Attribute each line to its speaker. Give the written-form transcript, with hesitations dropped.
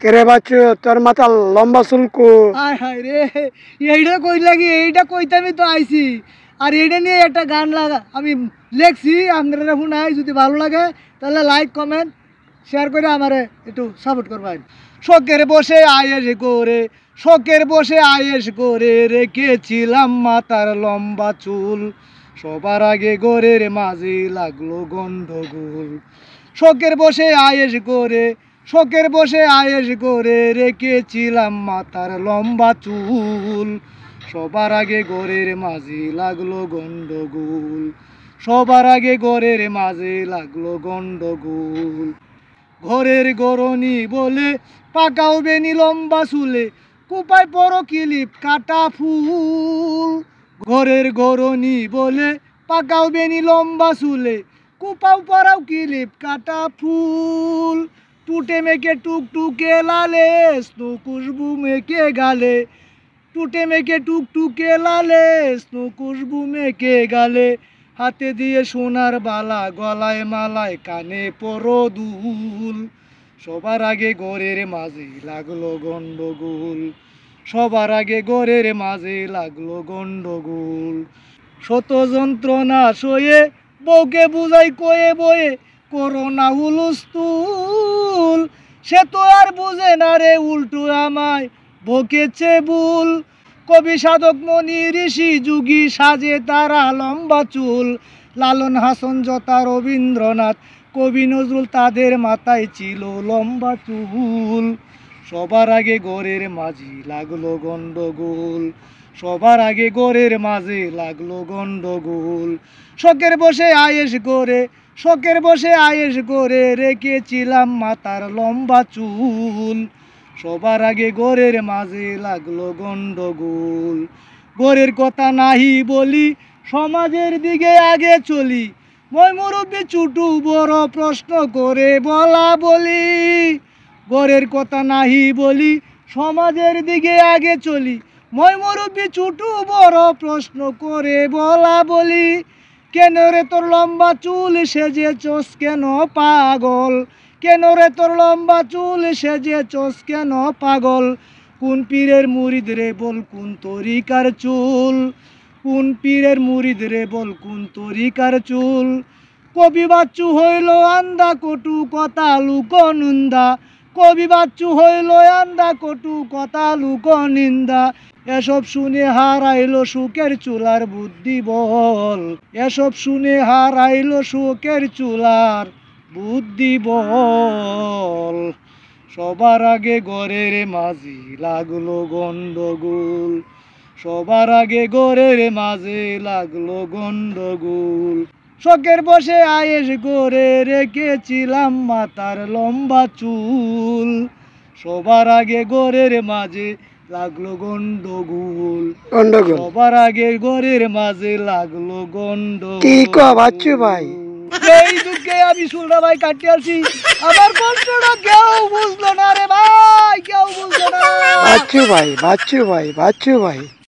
Speaker 1: কেরে বাচ্চু তোর মাথা লম্বা চুলকু।
Speaker 2: হায় হায় রে, এইটা কই লাগি, এইটা কইতামই তো আইছি। আর এইটা নিয়ে একটা গান লাগা আমি লেখছি, আপনারা শুনাই। যদি ভালো লাগে তাহলে লাইক কমেন্ট শেয়ার করে আমারে একটু সাপোর্ট করবেন। শখের বসে আয়েশ করে, শখের বসে আয়েশ করে রেখেছিলাম মাথার লম্বা চুল, সবার আগে ঘরের মাঝে লাগলো গন্ডগোল। শখের বসে আয়েশ করে, শখের বসে আয়েশ করে রেখেছিলাম মাথার লম্বা চুল, সবার আগে ঘরের মাঝে লাগলো গন্ডগোল, সবার আগে ঘরের মাঝে লাগলো গন্ডগোল। ঘরের গরনি বলে পাকাও বেনি লম্বা চুলে, কুপায় পরো কিলিপ কাটা ফুল। ঘরের গরনি বলে পাকাও বেনি লম্বা চুলে, কুপাও পরাও কিলিপ কাটা ফুল। টুটে মেকে টুকটুকে লালে, স্নো খুশবু মেকে গালে, টুটে মেকে টুকটুকে লালে, স্নো খুশবু মেকে গালে। হাতে দিয়ে সোনার বালা, গলায় মালায়, কানে পরো দুল, সবার আগে ঘরের মাঝে লাগলো গন্ডগোল, সবার আগে ঘরের মাঝে লাগলো গন্ডগোল। শত যন্ত্রণা সয়ে বউকে বুঝাই কয়ে বয়ে, করোনা হুলস্থুল, সে তো আর বুঝে না রে উল্টো আমায় বকেছে ভুল। কবি সাধক মনি ঋষি যুগী সাজে তারা লম্বা চুল, লালন হাসন যথা রবীন্দ্রনাথ কবি নজরুল তাদের মাথায় ছিল লম্বা চুল, সবার আগে ঘরের মাঝে লাগলো গন্ডগোল, সবার আগে ঘরের মাঝে লাগলো গন্ডগোল। শখের বসে আয়েশ করে, শখের বসে আয়েশ করে রেখেছিলাম মাথার লম্বা চুল, সবার আগে ঘরের মাঝে লাগলো গন্ডগোল। ঘরের কথা নাহি বলি, সমাজের দিকে আগে চলি, মই মুরব্বি ছুটু বড় প্রশ্ন করে বলা বলি। ঘরের কথা নাহি বলি, সমাজের দিকে আগে চলি, মই মুরব্বি ছুটু বড় প্রশ্ন করে বলা বলি। কেন রে তোর লম্বা চুল সেজেছস কেন পাগল, কেন রে তোর লম্বা চুল সেজেছস কেন পাগল। কোন পীরের মুরিদ রে বল কোন তরিকার চুল, কোন পীরের মুরিদ রে বল কোন তরিকার চুল। কবি বাচ্চু হইল আন্দা কটু কথা লুক নিন্দা, কবি বাচ্চু হইল আন্দা কটু কথা লুক নিন্দা। এসব শুনে হারাইলো সুখের চুলার বুদ্ধি বল, এসব শুনে হারাইলো সুখের চুলার বুদ্ধি বল। সবার আগে ঘরের মাঝে লাগলো গন্ডগোল, সবার আগে ঘরের মাঝে লাগলো গন্ডগোল। শখের বসে আয়েশ করে রেখেছিলাম মাথার লম্বা চুল, সবার আগে ঘরের মাঝে লাগলো গন্ডগোল,
Speaker 1: গন্ডগোল
Speaker 2: সবার আগে ঘরের মাঝে লাগলো গন্ডগোল।
Speaker 1: কি কো বাচ্চু ভাই?
Speaker 2: এই দুঃখে আমি চুলটা ভাই কাটিয়ে আছি, আমার কষ্টটা কেউ বুঝলো না রে ভাই, কেউ বুঝলো না।
Speaker 1: বাচ্চু ভাই, বাচ্চু ভাই, বাচ্চু ভাই।